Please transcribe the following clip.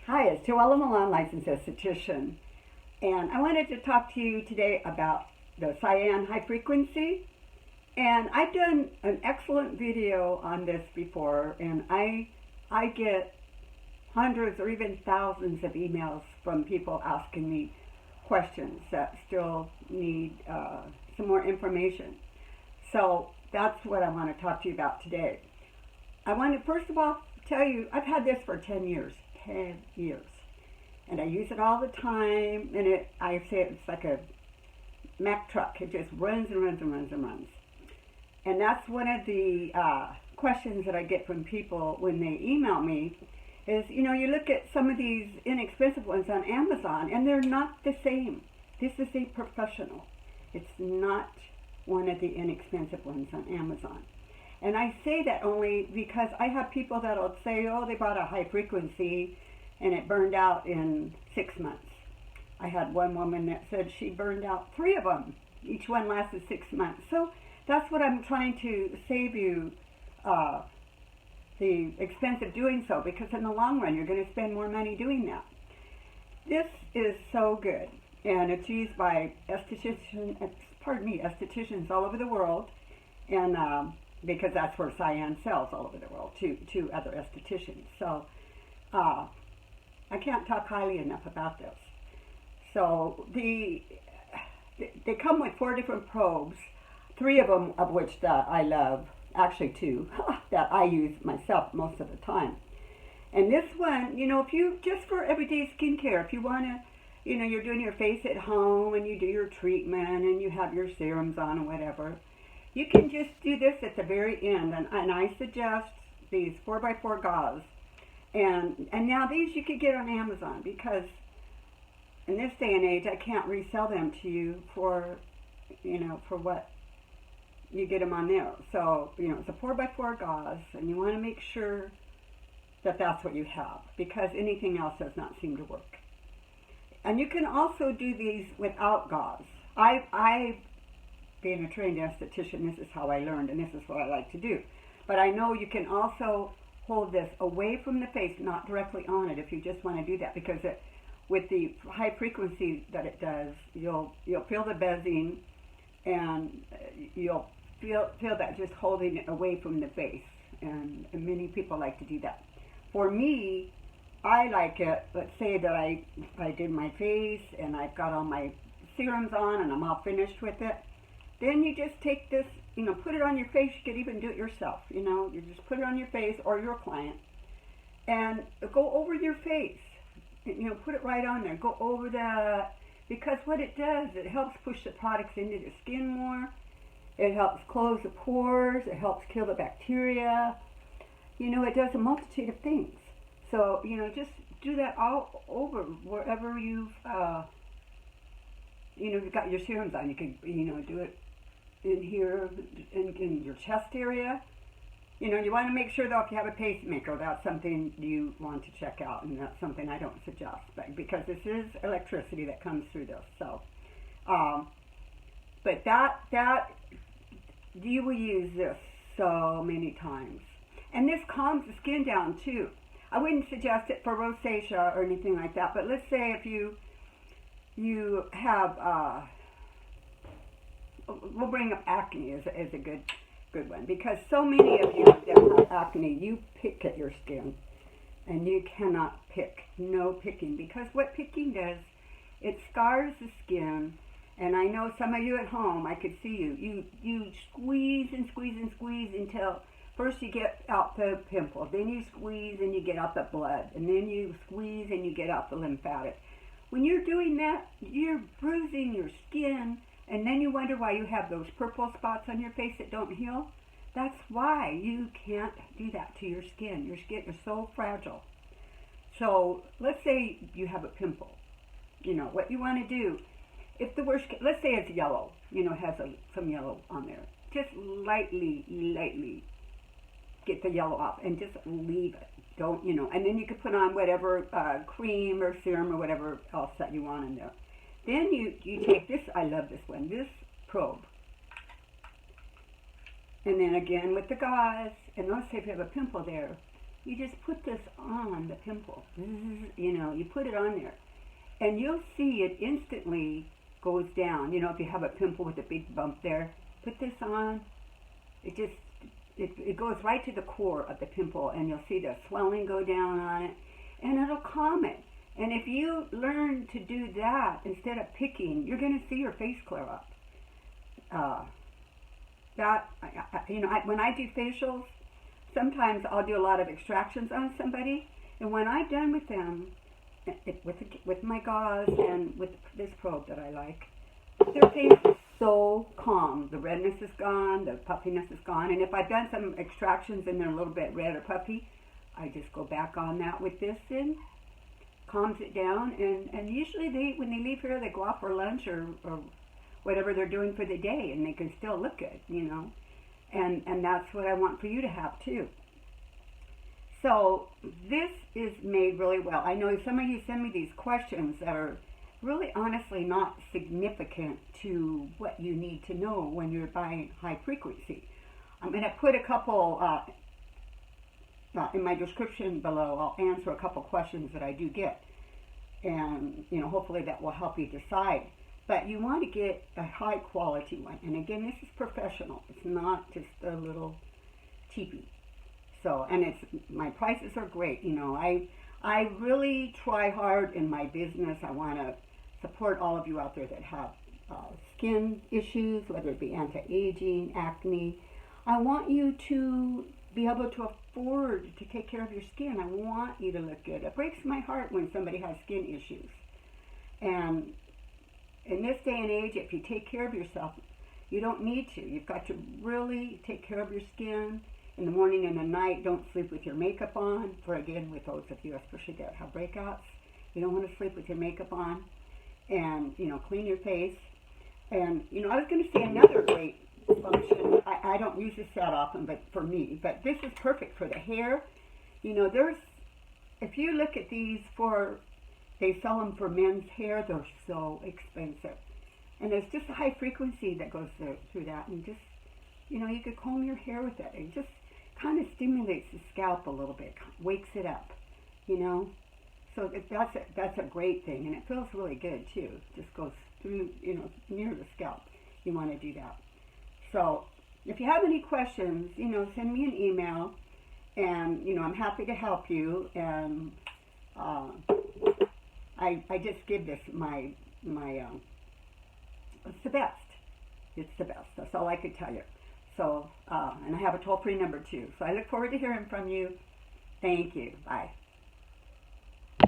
Hi, it's JoElla Milan, licensed esthetician, and I wanted to talk to you today about the Saian high frequency. And I've done an excellent video on this before, and I get hundreds or even thousands of emails from people asking me questions that still need some more information. So that's what I want to talk to you about today. I want to first of all tell you I've had this for 10 years. 10 years. And I use it all the time, and I say it's like a Mack truck. It just runs and runs and runs and runs. And that's one of the questions that I get from people when they email me is, you look at some of these inexpensive ones on Amazon, and they're not the same. This is a professional. It's not one of the inexpensive ones on Amazon. And I say that only because I have people that'll say, oh, they bought a high frequency and it burned out in 6 months. I had one woman that said she burned out 3 of them. Each one lasted 6 months. So that's what I'm trying to save you the expense of doing so, because in the long run you're going to spend more money doing that. This is so good, and it's used by estheticians all over the world, and because that's where Saian sells all over the world to other estheticians. So I can't talk highly enough about this. So they come with 4 different probes, 3 of them of which that I love, actually 2 that I use myself most of the time. And this one, if you just for everyday skincare, if you want to, you're doing your face at home and you do your treatment and you have your serums on or whatever, you can just do this at the very end. And I suggest these 4x4 gauze. And now these you could get on Amazon, because in this day and age I can't resell them to you for what you get them on there. So, it's a 4x4 gauze, and you want to make sure that that's what you have, because anything else does not seem to work. And you can also do these without gauze. I being a trained esthetician, this is how I learned, and this is what I like to do. But I know you can also hold this away from the face, not directly on it, if you just want to do that, because with the high frequency that it does, you'll feel the buzzing, and you'll feel that just holding it away from the face, and many people like to do that. For me, I like it. Let's say that I did my face and I've got all my serums on and I'm all finished with it. Then you just take this, put it on your face. You could even do it yourself. You just put it on your face or your client, and go over your face. Put it right on there. Go over that, because what it does, it helps push the products into the skin more. It helps close the pores. It helps kill the bacteria. It does a multitude of things. So, just do that all over wherever you've got your serums on. You can, do it in here, in your chest area. You want to make sure, though, if you have a pacemaker, that's something you want to check out, and that's something I don't suggest, because this is electricity that comes through this. So, but that you will use this so many times, and this calms the skin down too. I wouldn't suggest it for rosacea or anything like that, but let's say if you have we'll bring up acne as a good one, because so many of you that have acne, you pick at your skin, and you cannot pick. No picking, because what picking does, it scars the skin. And I know some of you at home, I could see you squeeze and squeeze and squeeze until first you get out the pimple, then you squeeze and you get out the blood, and then you squeeze and you get out the lymphatic. When you're doing that, you're bruising your skin, and then you wonder why you have those purple spots on your face that don't heal. That's why you can't do that to your skin. Your skin is so fragile. So let's say you have a pimple. What you want to do, if the worst, let's say it's yellow, has some yellow on there, just lightly get the yellow off and just leave it. Don't, and then you could put on whatever cream or serum or whatever else that you want in there. Then you take this, I love this one, this probe. And then again with the gauze, and let's say if you have a pimple there, you just put this on the pimple. You put it on there, and you'll see it instantly goes down. If you have a pimple with a big bump there, put this on. It goes right to the core of the pimple, and you'll see the swelling go down on it, and it'll calm it. And if you learn to do that instead of picking, you're going to see your face clear up. When I do facials, sometimes I'll do a lot of extractions on somebody, and when I'm done with them, with my gauze and with this probe that I like, their face is so calm. The redness is gone, the puffiness is gone, and if I've done some extractions and they're a little bit red or puffy, I just go back on that with this and calms it down. And usually when they leave here, they go off for lunch or whatever they're doing for the day, and they can still look good, and that's what I want for you to have too. So this is made really well. I know some of you send me these questions that are really honestly not significant to what you need to know when you're buying high frequency. I'm going to put a couple in my description below. I'll answer a couple questions that I do get, and hopefully that will help you decide. But you want to get a high quality one, and again, this is professional. It's not just a little cheapy. So, and my prices are great. I really try hard in my business. I want to support all of you out there that have skin issues, whether it be anti-aging, acne. I want you to be able to afford to take care of your skin. I want you to look good. It breaks my heart when somebody has skin issues. And in this day and age, if you take care of yourself, you don't need to. You've got to really take care of your skin. In the morning and the night, don't sleep with your makeup on. With those of you especially that have breakouts, you don't want to sleep with your makeup on. And, clean your face. And, I was going to say another great function. I don't use this that often, but for me. But this is perfect for the hair. If you look at these they sell them for men's hair, they're so expensive. And there's just a high frequency that goes through that. And just, you could comb your hair with it. It just kind of stimulates the scalp a little bit, wakes it up, So that's a great thing, and it feels really good too. Just goes through, near the scalp. You want to do that. So if you have any questions, send me an email, and I'm happy to help you. And I just give this my it's the best. It's the best. That's all I could tell you. So, and I have a toll-free number too. So I look forward to hearing from you. Thank you. Bye.